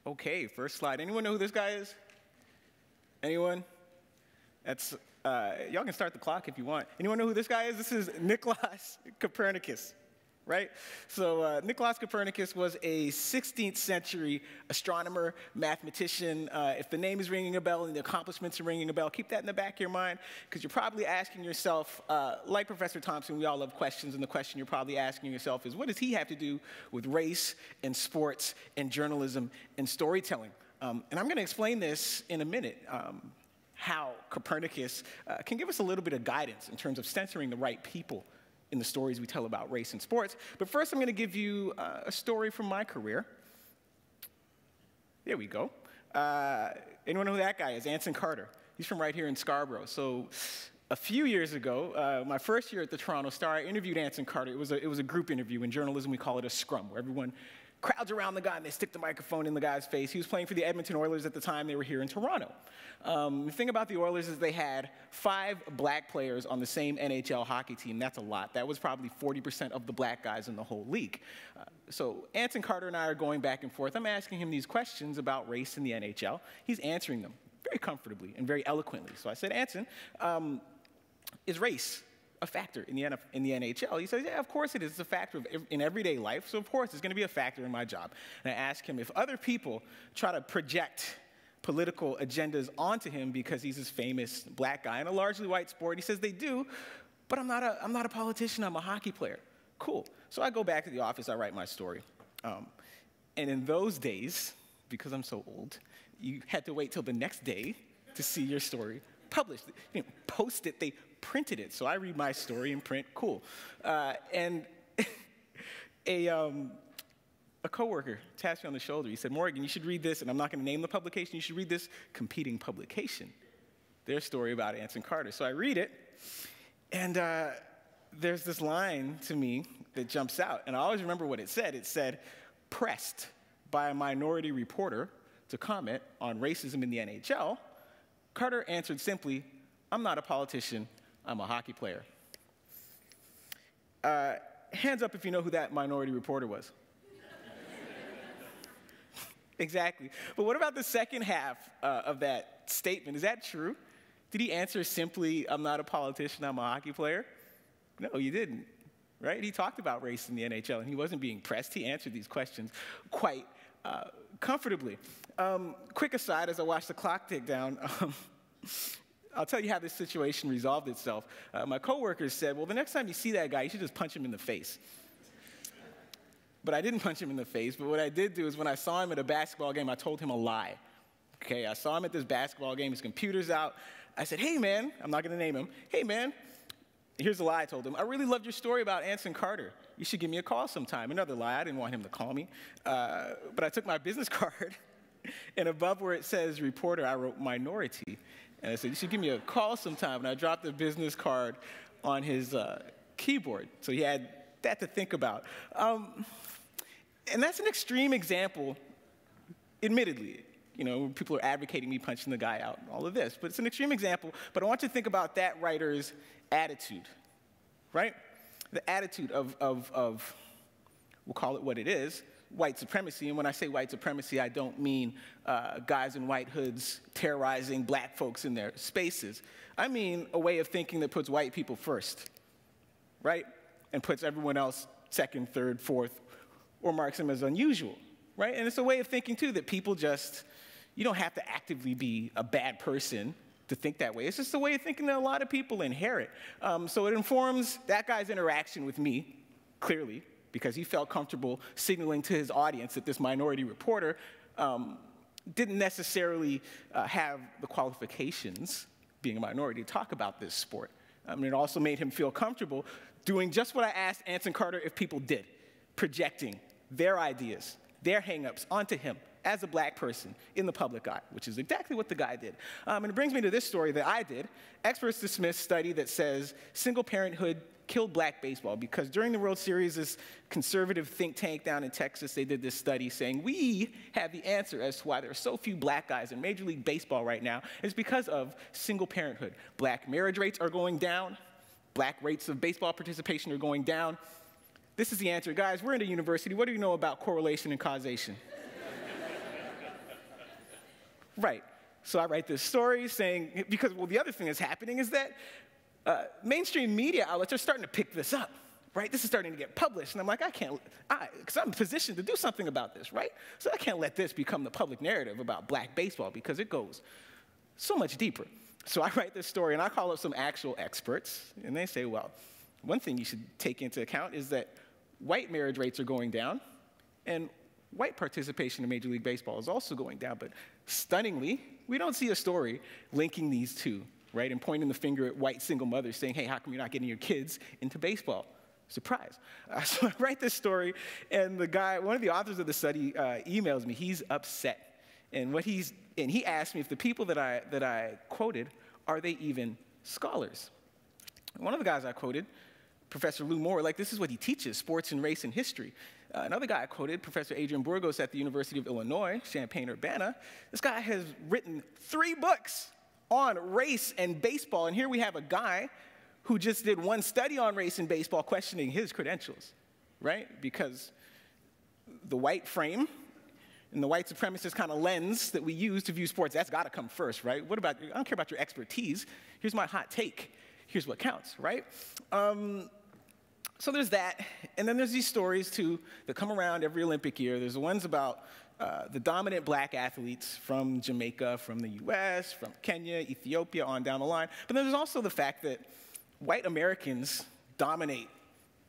Okay, first slide. Anyone know who this guy is? Anyone? That's, y'all can start the clock if you want. Anyone know who this guy is? This is Nicolaus Copernicus, right? So Nicolaus Copernicus was a 16th century astronomer, mathematician. If the name is ringing a bell and the accomplishments are ringing a bell, keep that in the back of your mind, because you're probably asking yourself, like Professor Thompson, we all love questions, and the question you're probably asking yourself is, what does he have to do with race and sports and journalism and storytelling? And I'm going to explain this in a minute, how Copernicus can give us a little bit of guidance in terms of censoring the right people in the stories we tell about race and sports. But first, I'm going to give you a story from my career. There we go. Anyone know who that guy is? Anson Carter. He's from right here in Scarborough. So a few years ago, my first year at the Toronto Star, I interviewed Anson Carter. It was a group interview. In journalism, we call it a scrum, where everyone crowds around the guy and they stick the microphone in the guy's face. He was playing for the Edmonton Oilers at the time. They were here in Toronto. The thing about the Oilers is they had 5 black players on the same NHL hockey team. That's a lot. That was probably 40% of the black guys in the whole league. So Anson Carter and I are going back and forth. I'm asking him these questions about race in the NHL. He's answering them very comfortably and very eloquently. So I said, Anson, is race a factor in the NHL? He says, yeah, of course it is. It's a factor in everyday life, so of course it's going to be a factor in my job. And I asked him if other people try to project political agendas onto him because he's this famous black guy in a largely white sport. He says they do, but I'm not a politician, I'm a hockey player. Cool. So I go back to the office, I write my story. And in those days, because I'm so old, you had to wait till the next day to see your story published. You didn't post it, they printed it. So I read my story in print, cool. And a coworker tapped me on the shoulder. He said, Morgan, you should read this, and I'm not going to name the publication, you should read this competing publication, their story about Anson Carter. So I read it, and there's this line to me that jumps out, and I always remember what it said. It said, pressed by a minority reporter to comment on racism in the NHL, Carter answered simply, I'm not a politician, I'm a hockey player. Hands up if you know who that minority reporter was. Exactly. But what about the second half of that statement? Is that true? Did he answer simply, I'm not a politician, I'm a hockey player? No, he didn't, right? He talked about race in the NHL, and he wasn't being pressed. He answered these questions quite comfortably. Quick aside, as I watch the clock tick down, I'll tell you how this situation resolved itself. My coworkers said, well, the next time you see that guy, you should just punch him in the face. But I didn't punch him in the face, but what I did do is when I saw him at a basketball game, I told him a lie. Okay, I saw him at this basketball game, his computer's out. I said, hey man, I'm not gonna name him, hey man, here's the lie I told him. I really loved your story about Anson Carter. You should give me a call sometime. Another lie, I didn't want him to call me. But I took my business card, and above where it says reporter, I wrote minority. And I said, you should give me a call sometime. And I dropped the business card on his keyboard. So he had that to think about. And that's an extreme example, admittedly. You know, people are advocating me punching the guy out and all of this. But it's an extreme example. But I want you to think about that writer's attitude, right? The attitude of we'll call it what it is, white supremacy. And when I say white supremacy, I don't mean guys in white hoods terrorizing black folks in their spaces. I mean a way of thinking that puts white people first, right? And puts everyone else second, third, fourth, or marks them as unusual, right? And it's a way of thinking, too, that people just, you don't have to actively be a bad person to think that way. It's just a way of thinking that a lot of people inherit. So it informs that guy's interaction with me, clearly, because he felt comfortable signaling to his audience that this minority reporter didn't necessarily have the qualifications, being a minority, to talk about this sport. It also made him feel comfortable doing just what I asked Anson Carter if people did, projecting their ideas, their hang-ups onto him as a black person in the public eye, which is exactly what the guy did. And it brings me to this story that I did. Experts dismiss study that says single parenthood killed black baseball, because during the World Series, this conservative think tank down in Texas, they did this study saying we have the answer as to why there are so few black guys in Major League Baseball right now. It's because of single parenthood. Black marriage rates are going down. Black rates of baseball participation are going down. This is the answer. Guys, we're in a university. What do you know about correlation and causation? Right. So I write this story saying, because, well, the other thing that's happening is that mainstream media outlets are starting to pick this up, right? This is starting to get published, and I'm like, because I'm positioned to do something about this, right? So I can't let this become the public narrative about black baseball because it goes so much deeper. So I write this story, and I call up some actual experts, and they say, well, one thing you should take into account is that white marriage rates are going down, and white participation in Major League Baseball is also going down, but stunningly, we don't see a story linking these two, right, and pointing the finger at white single mothers saying, hey, how come you're not getting your kids into baseball? Surprise. So I write this story, and the guy, one of the authors of the study, emails me. He's upset, and he asked me if the people that I quoted, are they even scholars? One of the guys I quoted, Professor Lou Moore, like, this is what he teaches, sports and race and history. Another guy I quoted, Professor Adrian Burgos at the University of Illinois, Champaign-Urbana, this guy has written 3 books on race and baseball, and here we have a guy who just did one study on race and baseball questioning his credentials, right? Because the white frame and the white supremacist kind of lens that we use to view sports, that's got to come first, right? What about, I don't care about your expertise. Here's my hot take. Here's what counts, right? So there's that, and then there's these stories, too, that come around every Olympic year. There's the ones about the dominant black athletes from Jamaica, from the US, from Kenya, Ethiopia, on down the line. But then there's also the fact that white Americans dominate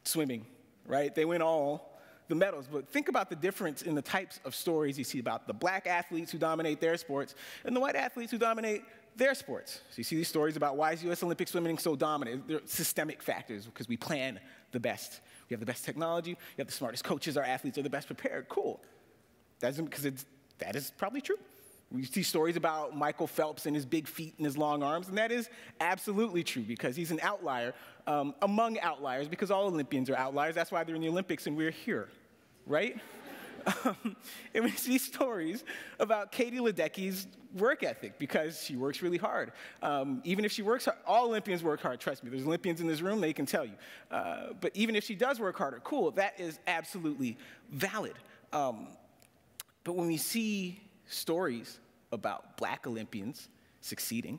swimming, right? They win all the medals. But think about the difference in the types of stories you see about the black athletes who dominate their sports and the white athletes who dominate their sports. So you see these stories about why is U.S. Olympic swimming so dominant? They're systemic factors because we plan the best. We have the best technology. We have the smartest coaches. Our athletes are the best prepared. Cool. That is probably true. We see stories about Michael Phelps and his big feet and his long arms, and that is absolutely true because he's an outlier among outliers because all Olympians are outliers. That's why they're in the Olympics and we're here, right? And we see stories about Katie Ledecky's work ethic because she works really hard. Even if she works hard, all Olympians work hard, trust me. There's Olympians in this room, they can tell you. But even if she does work harder, cool, that is absolutely valid. But when we see stories about black Olympians succeeding,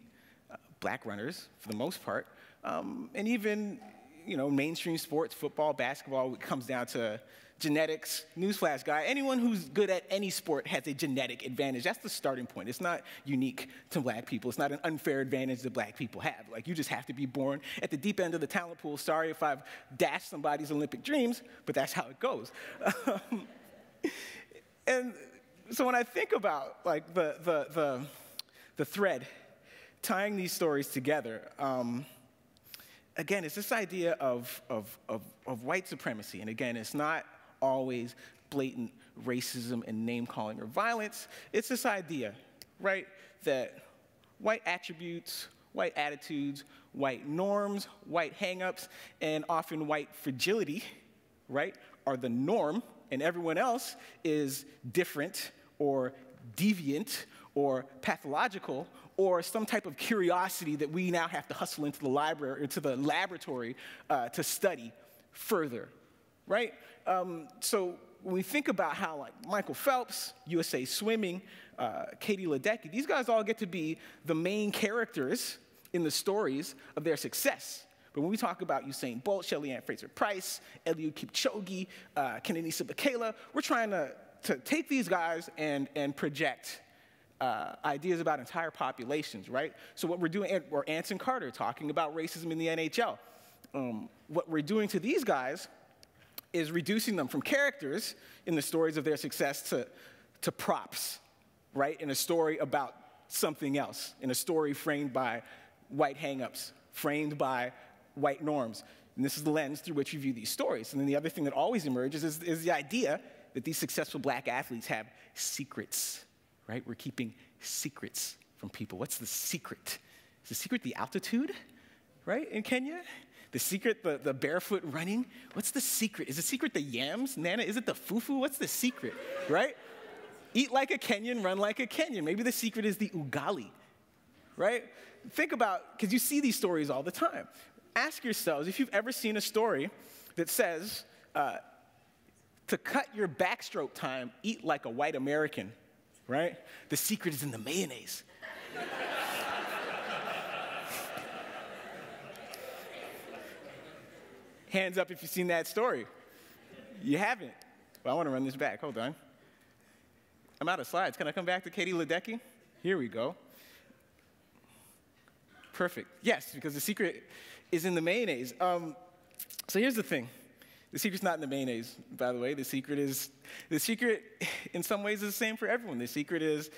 black runners for the most part, and even mainstream sports, football, basketball, it comes down to genetics. Newsflash, guy, anyone who's good at any sport has a genetic advantage. That's the starting point. It's not unique to black people. It's not an unfair advantage that black people have. Like, you just have to be born at the deep end of the talent pool. Sorry if I've dashed somebody's Olympic dreams, but that's how it goes. And so when I think about like the thread tying these stories together, again, it's this idea of white supremacy. And again, it's not always blatant racism and name-calling or violence. It's this idea, right, that white attributes, white attitudes, white norms, white hang-ups, and often white fragility, right, are the norm, and everyone else is different or deviant or pathological or some type of curiosity that we now have to hustle into the library, into the laboratory to study further, right? So when we think about how, like, Michael Phelps, USA Swimming, Katie Ledecky, these guys all get to be the main characters in the stories of their success. But when we talk about Usain Bolt, Shelly-Ann Fraser-Price, Eliud Kipchoge, Kenenisa Bekele, we're trying to take these guys and project ideas about entire populations, right? So what we're doing, or Anson Carter talking about racism in the NHL. What we're doing to these guys is reducing them from characters in the stories of their success to props, right? In a story about something else, in a story framed by white hang-ups, framed by white norms. And this is the lens through which we view these stories. And then the other thing that always emerges is the idea that these successful black athletes have secrets, right? We're keeping secrets from people. What's the secret? Is the secret the altitude, right, in Kenya? The secret, the barefoot running? What's the secret? Is the secret the yams, Nana? Is it the fufu? What's the secret, right? Eat like a Kenyan, run like a Kenyan. Maybe the secret is the ugali, right? Think about, because you see these stories all the time. Ask yourselves if you've ever seen a story that says, to cut your backstroke time, eat like a white American, right? The secret is in the mayonnaise. Hands up if you've seen that story. You haven't. Well, I want to run this back. Hold on. I'm out of slides. Can I come back to Katie Ledecky? Here we go. Perfect. Yes, because the secret is in the mayonnaise. So here's the thing. The secret's not in the mayonnaise, by the way. The secret, in some ways, is the same for everyone. The secret is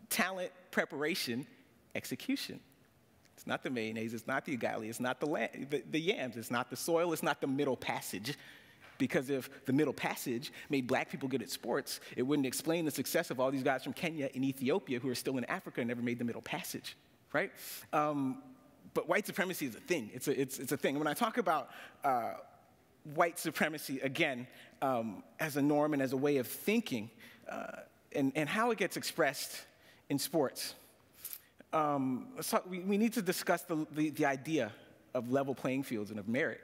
talent, preparation, execution. It's not the mayonnaise. It's not the ugali. It's not the yams. It's not the soil. It's not the middle passage. Because if the middle passage made black people good at sports, it wouldn't explain the success of all these guys from Kenya and Ethiopia who are still in Africa and never made the middle passage, right? But white supremacy is a thing. It's a thing. When I talk about white supremacy, again, as a norm and as a way of thinking, and how it gets expressed in sports, we need to discuss the idea of level playing fields and of merit,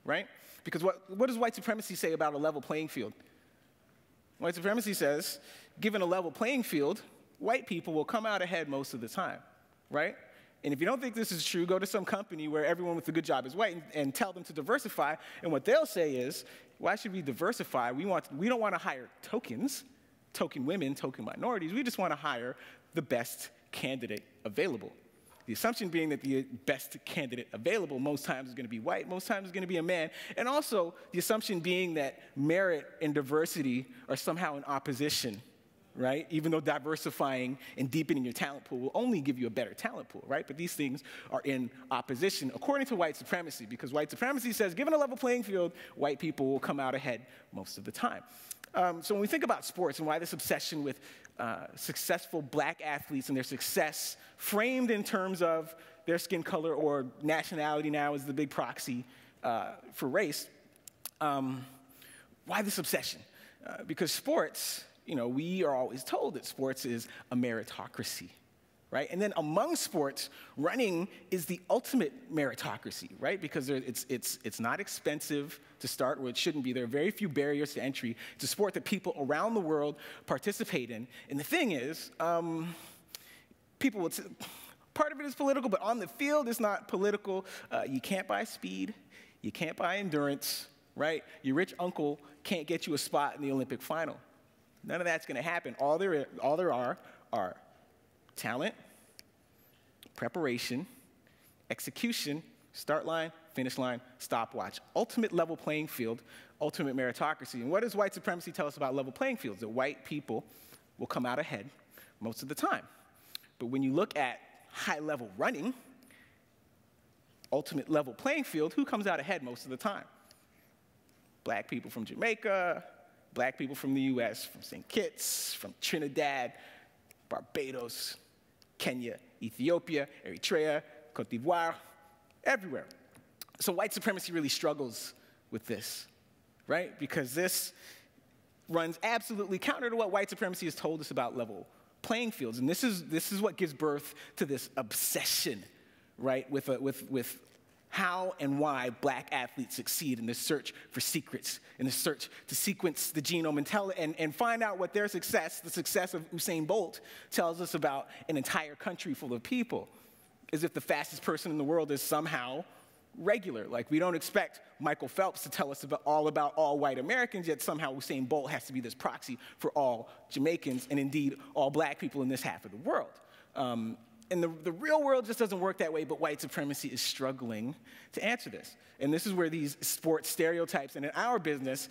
right? Because what does white supremacy say about a level playing field? White supremacy says, given a level playing field, white people will come out ahead most of the time, right? And if you don't think this is true, go to some company where everyone with a good job is white and tell them to diversify. And what they'll say is, why should we diversify? We don't want to hire tokens, token women, token minorities. We just want to hire the best candidate available. The assumption being that the best candidate available most times is going to be white, most times is going to be a man. And also the assumption being that merit and diversity are somehow in opposition, right? Even though diversifying and deepening your talent pool will only give you a better talent pool, right? But these things are in opposition according to white supremacy, because white supremacy says, given a level playing field, white people will come out ahead most of the time. So when we think about sports and why this obsession with successful black athletes and their success framed in terms of their skin color or nationality now is the big proxy for race, why this obsession? Because sports, we are always told that sports is a meritocracy, right? And then among sports, running is the ultimate meritocracy, right? Because it's not expensive to start, or it shouldn't be. There are very few barriers to entry. It's a sport that people around the world participate in. And the thing is, people would say, part of it is political, but on the field, it's not political. You can't buy speed. You can't buy endurance, right? Your rich uncle can't get you a spot in the Olympic final. None of that's going to happen. All there are talent, preparation, execution, start line, finish line, stopwatch. Ultimate level playing field, ultimate meritocracy. And what does white supremacy tell us about level playing fields? That white people will come out ahead most of the time. But when you look at high-level running, ultimate level playing field, who comes out ahead most of the time? Black people from Jamaica, black people from the US, from St. Kitts, from Trinidad, Barbados, Kenya, Ethiopia, Eritrea, Cote d'Ivoire, everywhere. So white supremacy really struggles with this, right? Because this runs absolutely counter to what white supremacy has told us about level playing fields. And this is what gives birth to this obsession, right, with how and why black athletes succeed in this search for secrets, in the search to sequence the genome and find out what their success, the success of Usain Bolt, tells us about an entire country full of people, as if the fastest person in the world is somehow regular. Like, we don't expect Michael Phelps to tell us all about all white Americans, yet somehow Usain Bolt has to be this proxy for all Jamaicans and indeed all black people in this half of the world. And the real world just doesn't work that way, but white supremacy is struggling to answer this. And this is where these sports stereotypes, and in our business,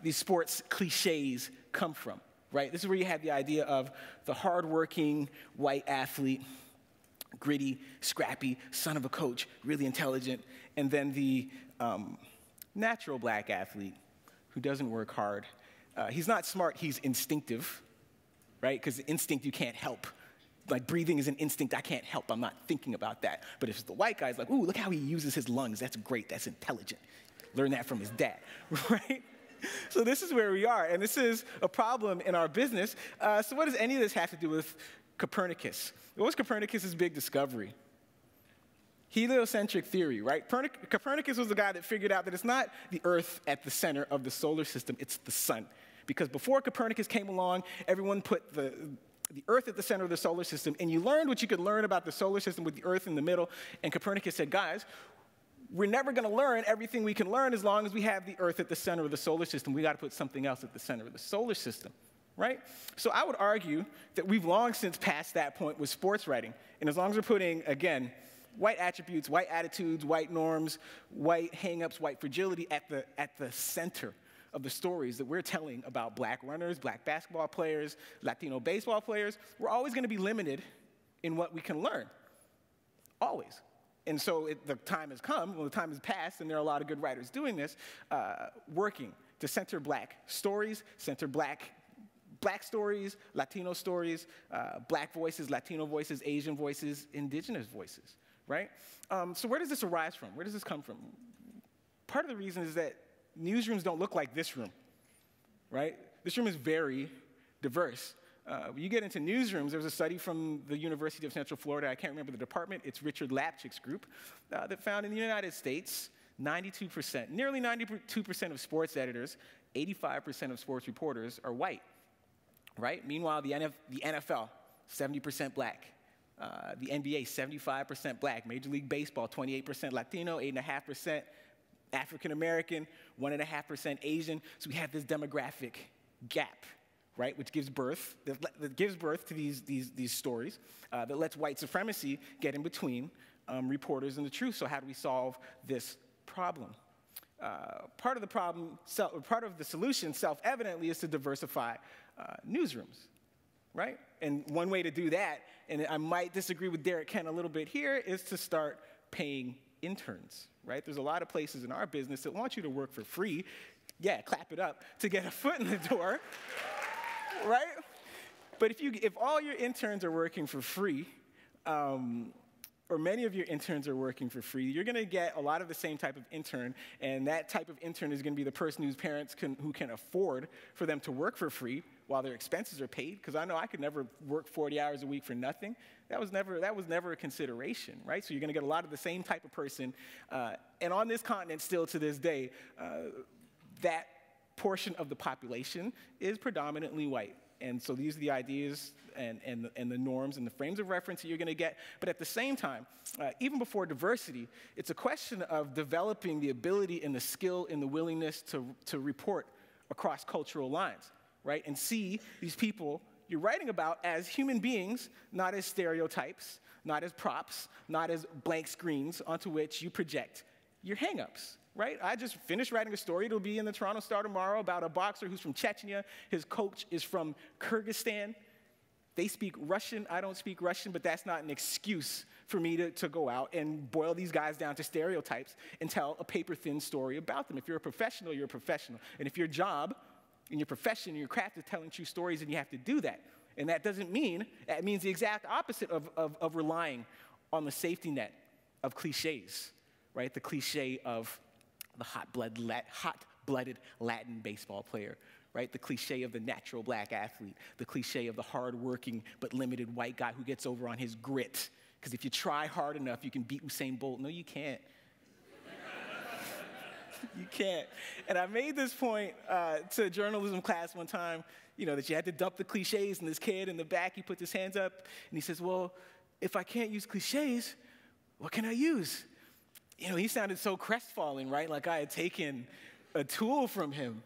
these sports cliches come from, right? This is where you have the idea of the hardworking white athlete, gritty, scrappy, son of a coach, really intelligent, and then the natural black athlete who doesn't work hard. He's not smart, he's instinctive, right? Because instinct you can't help. Like, breathing is an instinct I can't help. I'm not thinking about that. But if it's the white guy, it's like, ooh, look how he uses his lungs. That's great. That's intelligent. Learn that from his dad, right? So this is where we are. And this is a problem in our business. So what does any of this have to do with Copernicus? What was Copernicus' big discovery? Heliocentric theory, right? Copernicus was the guy that figured out that it's not the Earth at the center of the solar system. It's the sun. Because before Copernicus came along, everyone put the Earth at the center of the solar system, and you learned what you could learn about the solar system with the Earth in the middle, and Copernicus said, guys, we're never going to learn everything we can learn as long as we have the Earth at the center of the solar system. We got to put something else at the center of the solar system, right? So I would argue that we've long since passed that point with sports writing, and as long as we're putting, again, white attributes, white attitudes, white norms, white hang-ups, white fragility at the center of the stories that we're telling about black runners, black basketball players, Latino baseball players, we're always going to be limited in what we can learn, always. And so the time has come, well, the time has passed, and there are a lot of good writers doing this, working to center black stories, center black stories, Latino stories, black voices, Latino voices, Asian voices, indigenous voices, right? So where does this arise from? Where does this come from? Part of the reason is that newsrooms don't look like this room, right? This room is very diverse. When you get into newsrooms, there's a study from the University of Central Florida, I can't remember the department, it's Richard Lapchick's group, that found in the United States, 92%, nearly 92% of sports editors, 85% of sports reporters are white, right? Meanwhile, the NFL, 70% black. The NBA, 75% black. Major League Baseball, 28% Latino, 8.5% African-American, 1.5% Asian. So we have this demographic gap, right, which gives birth, that gives birth to these stories that lets white supremacy get in between reporters and the truth. So how do we solve this problem? Part of the problem, part of the solution, self-evidently, is to diversify newsrooms, right? And one way to do that, and I might disagree with Derek Kent a little bit here, is to start paying interns, right? There's a lot of places in our business that want you to work for free. Yeah, clap it up, to get a foot in the door, right? But if all your interns are working for free, or many of your interns are working for free, you're going to get a lot of the same type of intern, and that type of intern is going to be the person whose parents who can afford for them to work for free while their expenses are paid, because I know I could never work 40 hours a week for nothing. That was never a consideration, right? So you're going to get a lot of the same type of person, and on this continent still to this day, that portion of the population is predominantly white. And so these are the ideas and the norms and the frames of reference that you're going to get. But at the same time, even before diversity, it's a question of developing the ability and the skill and the willingness to report across cultural lines, right? And see these people you're writing about as human beings, not as stereotypes, not as props, not as blank screens onto which you project your hang-ups. Right? I just finished writing a story. It'll be in the Toronto Star tomorrow about a boxer who's from Chechnya. His coach is from Kyrgyzstan. They speak Russian. I don't speak Russian, but that's not an excuse for me to go out and boil these guys down to stereotypes and tell a paper-thin story about them. If you're a professional, you're a professional. And if your job and your profession and your craft is telling true stories, then you have to do that. And that doesn't mean, that means the exact opposite of relying on the safety net of cliches, right? The cliche of the hot-blooded Latin baseball player, right? The cliche of the natural black athlete, the cliche of the hard-working but limited white guy who gets over on his grit. Because if you try hard enough, you can beat Usain Bolt. No, you can't. You can't. And I made this point to a journalism class one time, you know, that you had to dump the cliches, and this kid in the back, he puts his hands up, and he says, well, if I can't use cliches, what can I use? You know, he sounded so crestfallen, right? Like I had taken a tool from him.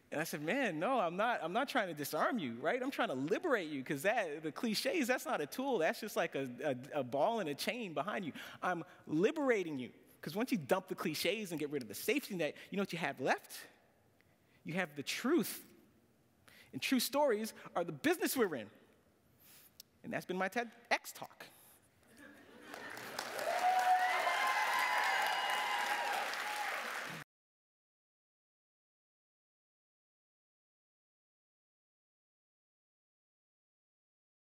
And I said, man, no, I'm not trying to disarm you, right? I'm trying to liberate you, because the cliches, that's not a tool. That's just like a ball and a chain behind you. I'm liberating you, because once you dump the cliches and get rid of the safety net, you know what you have left? You have the truth. And true stories are the business we're in. And that's been my TEDx talk.